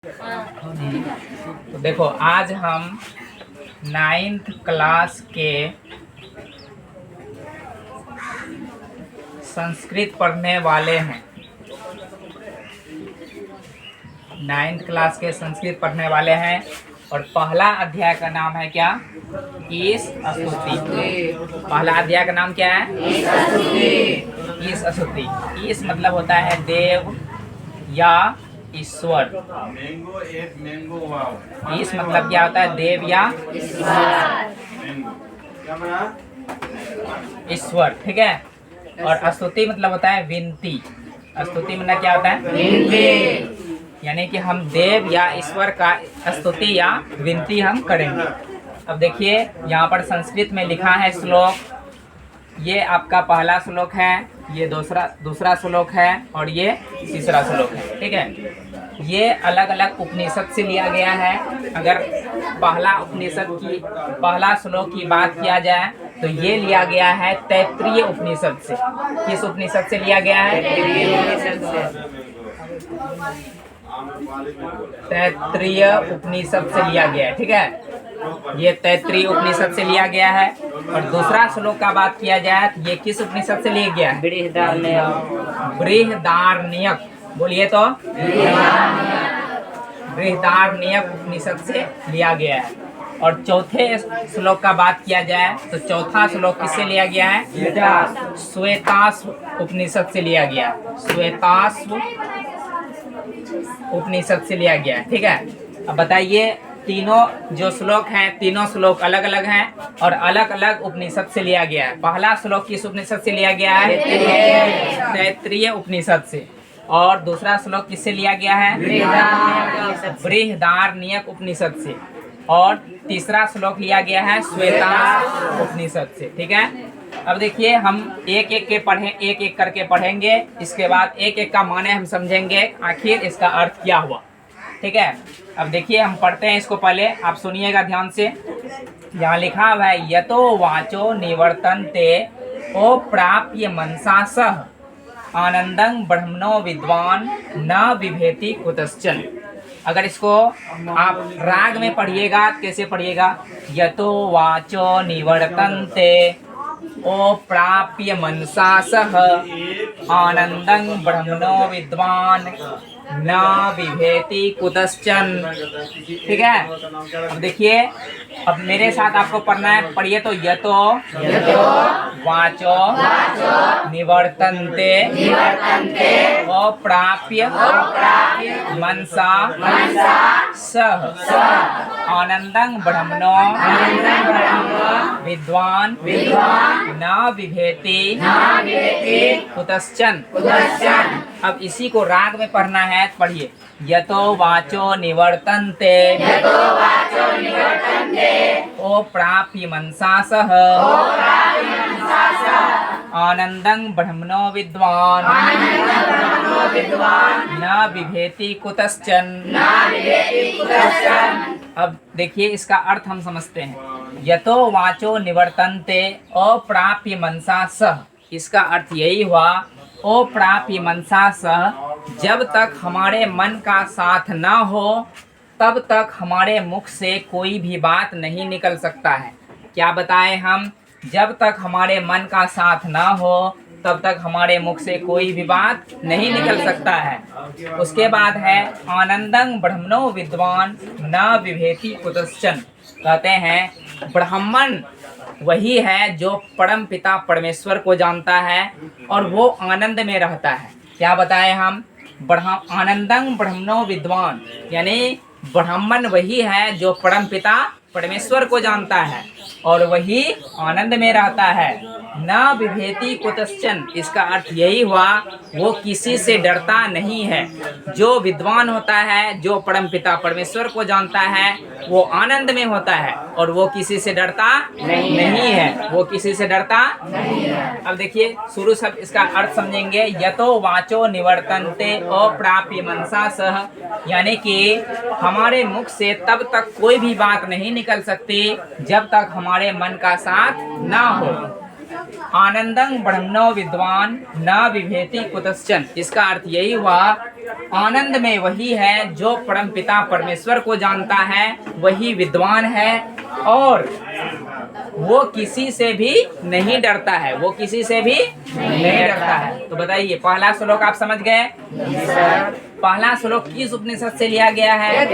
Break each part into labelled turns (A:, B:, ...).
A: तो देखो आज हम 9th क्लास के संस्कृत पढ़ने वाले हैं। 9th क्लास के संस्कृत पढ़ने वाले हैं और पहला अध्याय का नाम है क्या? ईश स्तुति। पहला अध्याय का नाम क्या है? ईश स्तुति। ईश मतलब होता है देव या ईश्वर। ईश मतलब क्या होता है? देव या ईश्वर। ठीक है। और स्तुति मतलब होता है विनती। स्तुति मतलब क्या होता है? विनती। यानी कि हम देव या ईश्वर का स्तुति या विनती हम करेंगे। अब देखिए यहाँ पर संस्कृत में लिखा है श्लोक। ये आपका पहला श्लोक है, ये दूसरा श्लोक है और ये तीसरा श्लोक है। ठीक है। ये अलग अलग उपनिषद से लिया गया है। अगर पहला श्लोक की बात किया जाए तो ये लिया गया है तैत्तिरीय उपनिषद से। किस उपनिषद से लिया गया है? तैत्तिरीय उपनिषद से लिया गया है। ठीक है। ये तैत्तिरीय उपनिषद से लिया गया है। और दूसरा श्लोक का बात किया जाए तो ये किस उपनिषद से लिया गया है? बृहदारण्यक। बोलिए तो। बृहदारण्यक उपनिषद से लिया गया है। और चौथे श्लोक का बात किया जाए तो चौथा श्लोक किससे लिया गया है? श्वेताश्व उपनिषद से लिया गया है। श्वेताश्व उपनिषद से लिया गया है। ठीक है। अब बताइए तीनों जो श्लोक हैं, तीनों श्लोक अलग अलग हैं और अलग अलग उपनिषद से लिया गया है। पहला श्लोक किस उपनिषद से लिया गया है? तैत्तिरीय उपनिषद से। और दूसरा श्लोक किससे लिया गया है? बृहदारण्यक उपनिषद से। और तीसरा श्लोक लिया गया है श्वेताश्व उपनिषद से। ठीक है। अब देखिए हम एक एक करके पढ़ेंगे। इसके बाद एक एक का माने हम समझेंगे, आखिर इसका अर्थ क्या हुआ। ठीक है। अब देखिए हम पढ़ते हैं इसको। पहले आप सुनिएगा ध्यान से। यहाँ लिखा हुआ है यतो वाचो निवर्तन्ते ओ प्राप्य मनसा सह आनंदं ब्रह्मणो विद्वान न विभेति कुतश्चन। अगर इसको आप राग में पढ़िएगा, कैसे पढ़िएगा? यतो वाचो निवर्तन्ते ओ प्राप्य मनसा सह आनंदं ब्रह्मणो विद्वान न विभेति कुतश्चन। ठीक है। अब देखिए, अब मेरे साथ आपको पढ़ना है। पढ़िए तो यतो वाचो निवर्तन्ते अप्राप्य मनसा सह आनंदं ब्रह्मणो विद्वान न विभेति कुतश्चन। अब इसी को राग में पढ़ना है। पढ़िए यतो वाचो निवर्तन्ते ओ प्राप्य मनसा सह आनंदं ब्रह्मणो विद्वान न विभेति कुतश्चन। अब देखिए इसका अर्थ हम समझते हैं। यतो वाचो निवर्तन्ते अप्राप्य मनसा सह, इसका अर्थ यही हुआ अप्राप्य मनसा सह, जब तक हमारे मन का साथ न हो तब तक हमारे मुख से कोई भी बात नहीं निकल सकता है। क्या बताएं हम? जब तक हमारे मन का साथ न हो तब तक हमारे मुख से कोई भी बात नहीं निकल सकता है। उसके बाद है आनंदं ब्रह्मणो विद्वान न विभेति कुतश्चन। कहते हैं ब्राह्मण वही है जो परम पिता परमेश्वर को जानता है और वो आनंद में रहता है। क्या बताएं हम? आनंदं ब्रह्मणो विद्वान, यानी ब्राह्मण वही है जो परम पिता परमेश्वर को जानता है और वही आनंद में रहता है। न विभेति कुतश्चन, इसका अर्थ यही हुआ वो किसी से डरता नहीं है। जो विद्वान होता है, जो परम पिता परमेश्वर को जानता है, वो आनंद में होता है और वो किसी से डरता नहीं है। वो किसी से डरता नहीं है। अब देखिए शुरू से इसका अर्थ समझेंगे। यतो वाचो निवर्तन्ते अप्राप्य मनसा सह, यानी कि हमारे मुख से तब तक कोई भी बात नहीं निकल सकती जब तक हमारे मन का साथ ना हो। आनंदं ब्रह्मणो विद्वान न विभेति कुतश्चन। इसका अर्थ यही हुआ, आनंद में वही है जो परम पिता परमेश्वर को जानता है, वही विद्वान है और वो किसी से भी नहीं डरता है, वो किसी से भी नहीं डरता है। तो बताइए पहला श्लोक आप समझ गए? पहला श्लोक किस उपनिषद से लिया गया है?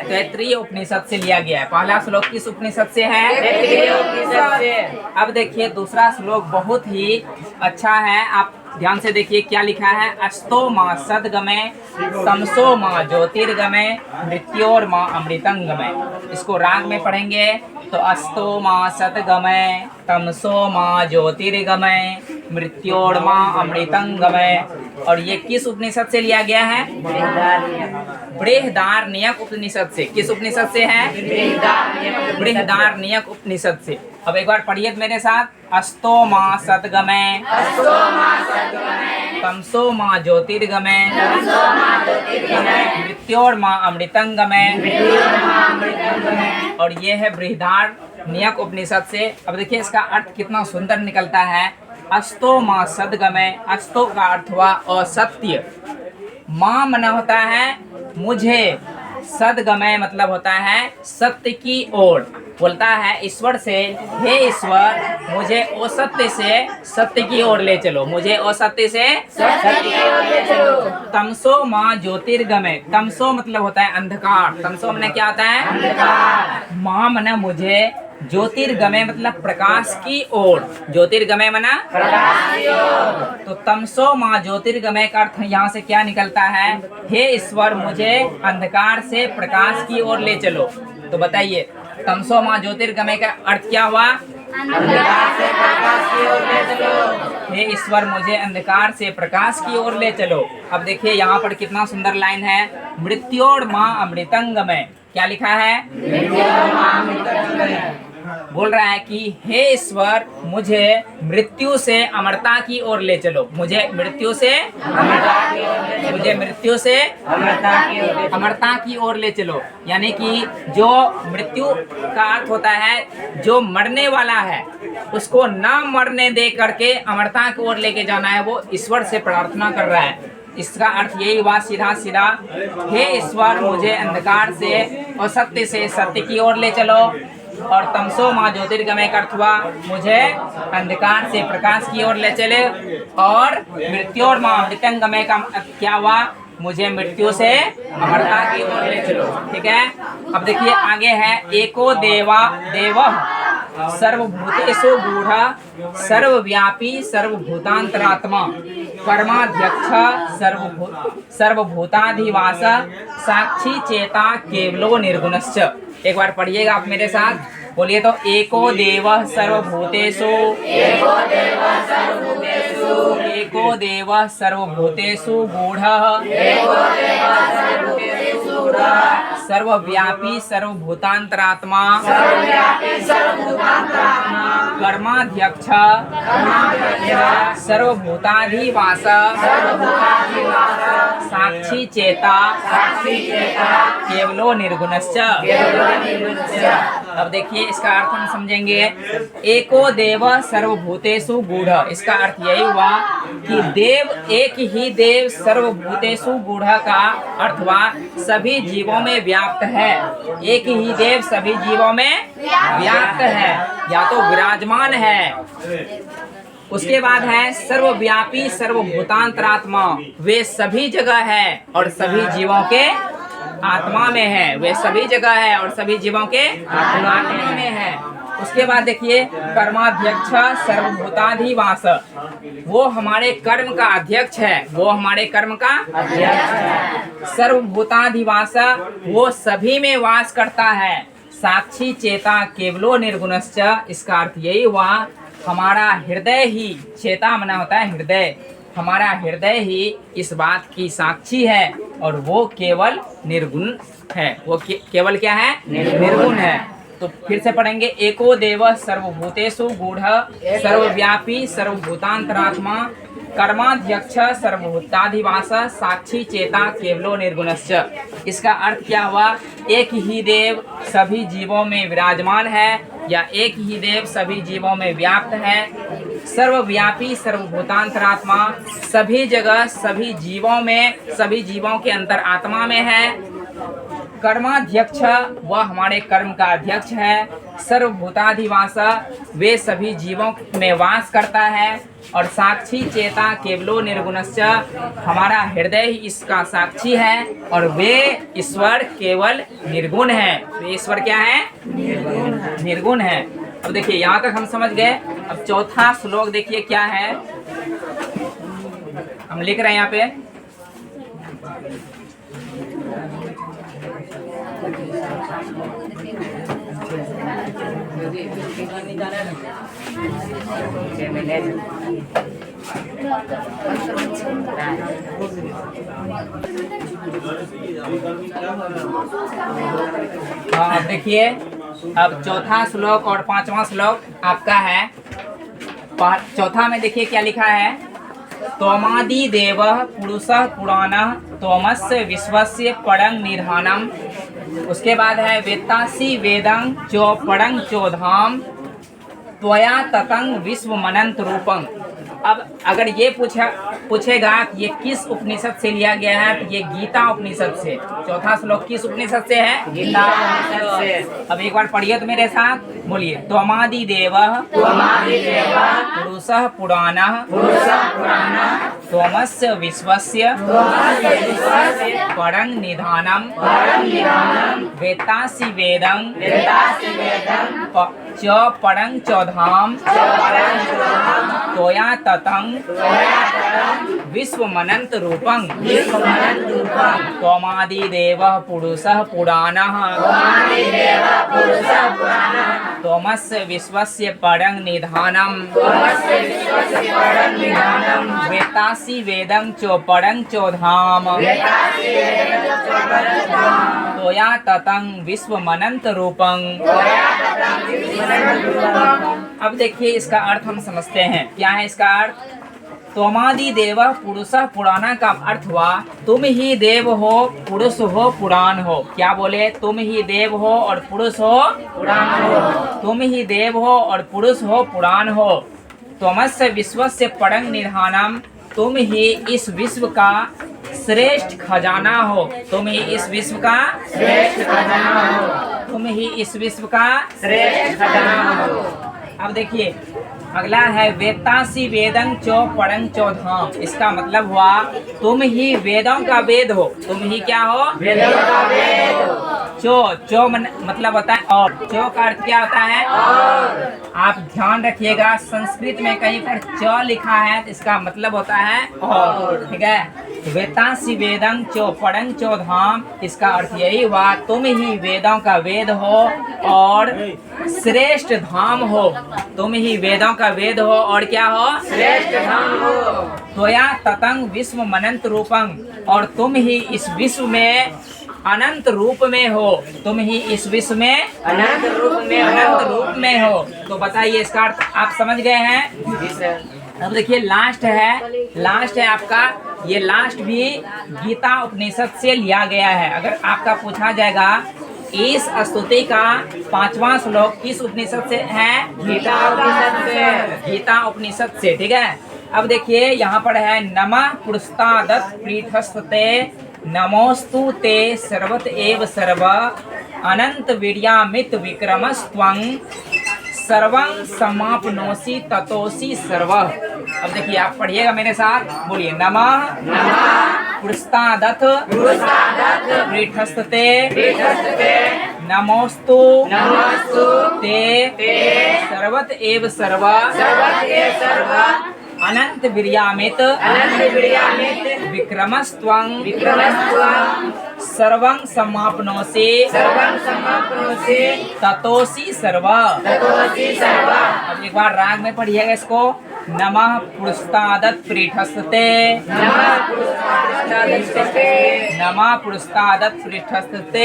A: तैत्तिरीय उपनिषद से लिया गया है। पहला श्लोक किस उपनिषद से है? तैत्तिरीय उपनिषद से। अब देखिए दूसरा श्लोक बहुत ही अच्छा है, आप ध्यान से देखिए क्या लिखा है। अस्तो माँ सदगमय तमसो माँ ज्योतिर्गमय मृत्योर्मा अमृतंगमय। इसको राग में पढ़ेंगे तो अस्तो माँ सतगमय तमसो माँ ज्योतिर्गमय मृत्योर्मा अमृतंगमय। और ये किस उपनिषद से लिया गया है? बृहदारण्यक उपनिषद से। किस उपनिषद से है? बृहदारण्यक उपनिषद से। अब एक बार पढ़िए मेरे साथ। अस्तो माँ सतगमय तमसो माँ ज्योतिर्गमय मृत्योर्मा अमृतंगमय। और ये है बृहदारण्यक उपनिषद से। अब देखिए इसका अर्थ कितना सुंदर निकलता है। अस्तो माँ सदगमय, अस्तो का अर्थ हुआ असत्य, माँ मना होता है मुझे, सदगमय मतलब होता है सत्य की ओर। बोलता है ईश्वर से, हे ईश्वर मुझे असत्य से सत्य की ओर ले चलो, मुझे असत्य से सत्य की ओर ले चलो। तमसो माँ ज्योतिर्गमय, तमसो मतलब होता है अंधकार, तमसो मने क्या होता है? अंधकार। माँ मना मुझे, ज्योतिर्गमय मतलब प्रकाश की ओर, ज्योतिर्गमय मना प्रकाश की ओर। तो तमसो माँ ज्योतिर्गमय का अर्थ यहाँ से क्या निकलता है? हे ईश्वर मुझे अंधकार से प्रकाश की ओर ले चलो। तो बताइए तमसो माँ ज्योतिर्गमय का अर्थ क्या हुआ? अंधकार से प्रकाश की ओर ले चलो। हे ईश्वर मुझे अंधकार से प्रकाश की ओर ले चलो। अब देखिए यहाँ पर कितना सुंदर लाइन है। मृत्योर्मा अमृतंगमय, क्या लिखा है? बोल रहा है कि हे ईश्वर मुझे मृत्यु से अमरता की ओर ले चलो, मुझे मृत्यु से मुझे मृत्यु से अमरता की ओर ले चलो। यानी कि जो मृत्यु का अर्थ होता है जो मरने वाला है उसको ना मरने दे करके अमरता की ओर लेके जाना है, वो ईश्वर से प्रार्थना कर रहा है। इसका अर्थ यही हुआ सीधा सीधा, हे ईश्वर मुझे अंधकार से और सत्य से सत्य की ओर ले चलो। और तमसो माँ ज्योतिर्गमय का अर्थ हुआ मुझे अंधकार से प्रकाश की ओर ले चले। और मृत्योर माँ अमृतंगमय का क्या हुआ? मुझे मृत्यु से अमरता की ओर ले चलो। ठीक है, अब देखिए आगे है। एको देवा देव सर्वभूतेषु गूढ़ सर्वव्यापी सर्वभूतांतरात्मा कर्माध्यक्ष सर्वभूताधिवास साक्षी चेता केवलो निर्गुणश्च। एक बार पढ़िएगा आप मेरे साथ, बोलिए तो। एको देव सर्वभूतेषु एको देव सर्वभूतेषु गूढ़ः सर्वव्यापी सर्वभूतांतरात्मा कर्माध्यक्ष सर्वभूताधिवास साक्षी चेता केवलो निर्गुणश्च। अब देखिए इसका अर्थ हम समझेंगे। एको देव सर्वभूतेषु गूढ़, इसका अर्थ यही हुआ कि देव, एक ही देव सर्वभूतेषु गूढ़ का अर्थ हुआ सभी जीवों में व्याप्त है। एक ही देव सभी जीवों में व्याप्त है या तो विराजमान है। उसके बाद है सर्वव्यापी सर्वभूतांतरात्मा, वे सभी जगह है और सभी जीवों के आत्मा में है। वे सभी जगह है और सभी जीवों के आत्मा में है। उसके बाद देखिए कर्माध्यक्ष सर्वभूताधिवास, वो हमारे कर्म का अध्यक्ष है, वो हमारे कर्म का अध्यक्ष है। सर्वभूताधिवास, वो सभी में वास करता है। साक्षी चेता केवलो निर्गुणश्च, इसका अर्थ यही हुआ हमारा हृदय ही, चेता मना होता है हृदय, हमारा हृदय ही इस बात की साक्षी है और वो केवल निर्गुण है। वो केवल क्या है? निर्गुण है। तो फिर से पढ़ेंगे। एको देव सर्वभूतेषु गूढ़ सर्वव्यापी सर्वभूतांतरात्मा कर्माध्यक्ष सर्वभूताधिवास साक्षी चेता केवलो निर्गुणश्च। इसका अर्थ क्या हुआ? एक ही देव सभी जीवों में विराजमान है या एक ही देव सभी जीवों में व्याप्त है, सर्वव्यापी सर्वभूतांतरात्मा, सभी जगह सभी जीवों में, सभी जीवों के अंतर आत्मा में है। कर्माध्यक्ष, वह हमारे कर्म का अध्यक्ष है। सर्वभूताधिवास, वे सभी जीवों में वास करता है। और साक्षी चेता केवलो निर्गुणश्च, हमारा हृदय ही इसका साक्षी है। और वे ईश्वर केवल निर्गुण है। वे ईश्वर क्या है? निर्गुण है। अब देखिए यहाँ तक हम समझ गए। अब चौथा श्लोक देखिए क्या है, हम लिख रहे हैं यहाँ पे। हाँ, अब देखिए, अब चौथा श्लोक और पांचवा श्लोक आपका है। चौथा में देखिए क्या लिखा है, तोमादि देव पुरुषः पुराणः तोमस्य विश्वस्य परं निधानम। उसके बाद है वेत्तासि वेदं चो परं चोधाम त्वया ततं विश्वमनंत रूपं। अब अगर ये पूछेगा कि ये किस उपनिषद से लिया गया है, तो ये गीता उपनिषद से। चौथा श्लोक किस उपनिषद से है? गीता उपनिषद से। अब एक बार पढ़िए तो मेरे साथ, बोलिए। त्वमादि देवः पुरुषः पुराणः त्वमस्य विश्वस्य परं निधानम वेत्तासि वेदं च परं चौधाम त्वया ततं विश्वमनंत रूपं। त्वमादि देवः पुरुषः पुराणः त्वमस्य विश्वस्य परं निधानम वेत्तासि वेदं च परं चोधाम त्वया ततं विश्वमनंत रूपं। अब देखिए इसका अर्थ हम समझते हैं। क्या है इसका अर्थ? त्वमादि देव पुरुषः पुराना का अर्थ हुआ तुम ही देव हो, पुरुष हो, पुराण हो। क्या बोले? तुम ही देव हो और पुरुष हो, पुराण हो। तुम ही देव हो और पुरुष हो, पुराण हो। त्वमस्य विश्वस्य परं निधानम, तुम ही इस विश्व का श्रेष्ठ खजाना हो। तुम ही इस विश्व का श्रेष्ठ खजाना हो। तुम ही इस विश्व का श्रेष्ठ खजाना हो। अब देखिए अगला है वेत्तासि वेदं चो परं चोधाम। इसका मतलब हुआ तुम ही वेदों का वेद हो। तुम ही क्या हो? वेदों का वेद हो। चो मतलब होता है और। चो का अर्थ क्या होता है? और। आप ध्यान रखिएगा, संस्कृत में कहीं पर च लिखा है तो इसका मतलब होता है और। ठीक है, वेत्तासि वेदं चो परं चोधाम, इसका अर्थ यही हुआ तुम ही वेदों का वेद हो और श्रेष्ठ धाम हो। तुम ही वेदों का वेद हो और क्या हो? श्रेष्ठ धाम हो। त्वया ततं विश्वमनंत रूपं, और तुम ही इस विश्व में अनंत रूप में हो। तुम ही इस विश्व में अनंत रूप में हो। तो बताइए इसका अर्थ आप समझ गए हैं? अब देखिए लास्ट है आपका, ये लास्ट भी गीता उपनिषद से लिया गया है। अगर आपका पूछा जाएगा इस स्तुति का पांचवा श्लोक किस उपनिषद से है? गीता उपनिषद से। गीता उपनिषद से, ठीक है। अब देखिए यहाँ पर है नमः पुरस्तादत् पीठस्ते नमोस्तु ते सर्वत एव सर्व अनंत वीर्यामित विक्रमस्त्वं सर्वं समाप्नोसि ततोसि सर्वः। अब देखिए आप पढ़िएगा मेरे साथ, बोलिए। नमः पुरस्तादत् पीठस्ते नमोस्तु ते सर्वत एव सर्व अनंत वीर्यामित विक्रमस्त्वं सर्वं समाप्नोसि ततोसि सर्व। अब एक बार राग में पढ़िएगा इसको। नमः पुरस्तादत् पीठस्ते नमः पुरस्तादत् पीठस्ते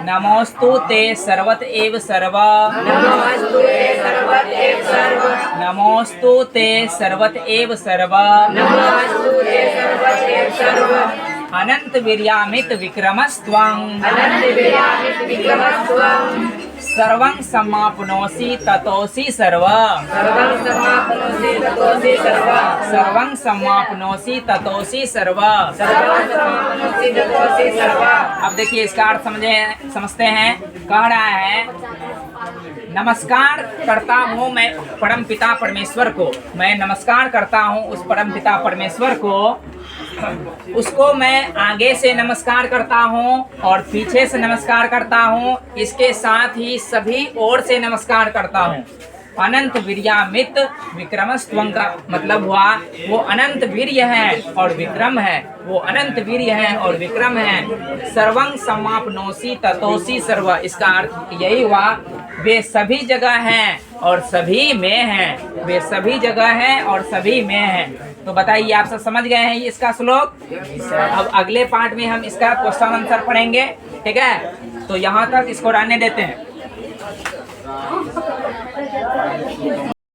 A: नमोस्तु ते सर्वत एव सर्व नमोस्तु ते सर्वत एव सर्व अनंत वीर्यामित विक्रमस्त्वं सर्वं समाप्नोषि ततोषि सर्व सर्वं समाप्नोषि ततोषि सर्व। अब देखिए इसका अर्थ समझते हैं। कह रहा है नमस्कार करता हूँ मैं परम पिता परमेश्वर को, मैं नमस्कार करता हूँ उस परम पिता परमेश्वर को, उसको मैं आगे से नमस्कार करता हूँ और पीछे से नमस्कार करता हूँ, इसके साथ ही सभी ओर से नमस्कार करता हूँ। अनंत वीर्यामित विक्रमस्त्वं का मतलब हुआ वो अनंत वीर्य है और विक्रम है, वो अनंत वीर्य है और विक्रम है। सर्वं समाप्नोषि ततोषि सर्व, इसका अर्थ यही हुआ वे सभी जगह हैं और सभी में हैं, वे सभी जगह हैं और सभी में हैं। तो बताइए आप सब समझ गए हैं इसका श्लोक। अब अगले पार्ट में हम इसका क्वेश्चन आंसर पढ़ेंगे, ठीक है। तो यहाँ तक इसको रहने देते हैं।